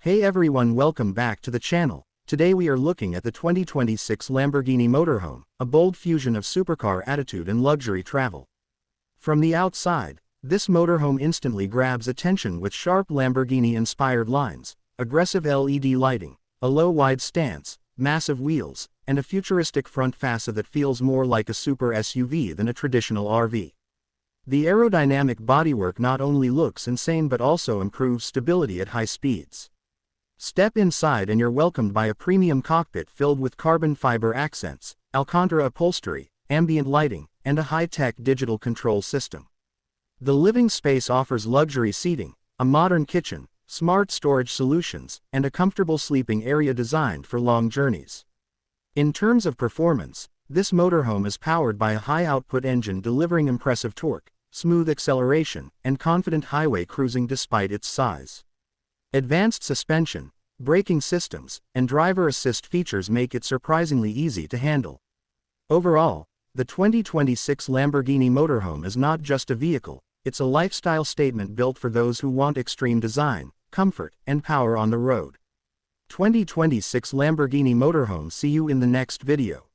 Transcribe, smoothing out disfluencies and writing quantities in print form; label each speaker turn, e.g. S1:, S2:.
S1: Hey everyone, welcome back to the channel. Today we are looking at the 2026 Lamborghini Motorhome, a bold fusion of supercar attitude and luxury travel. From the outside, this motorhome instantly grabs attention with sharp Lamborghini-inspired lines, aggressive LED lighting, a low-wide stance, massive wheels, and a futuristic front fascia that feels more like a super SUV than a traditional RV. The aerodynamic bodywork not only looks insane but also improves stability at high speeds. Step inside and you're welcomed by a premium cockpit filled with carbon fiber accents, Alcantara upholstery, ambient lighting, and a high-tech digital control system. The living space offers luxury seating, a modern kitchen, smart storage solutions, and a comfortable sleeping area designed for long journeys. In terms of performance, this motorhome is powered by a high-output engine delivering impressive torque, smooth acceleration, and confident highway cruising despite its size. Advanced suspension, braking systems, and driver assist features make it surprisingly easy to handle. Overall, the 2026 Lamborghini Motorhome is not just a vehicle, it's a lifestyle statement built for those who want extreme design, comfort, and power on the road. 2026 Lamborghini Motorhome. See you in the next video.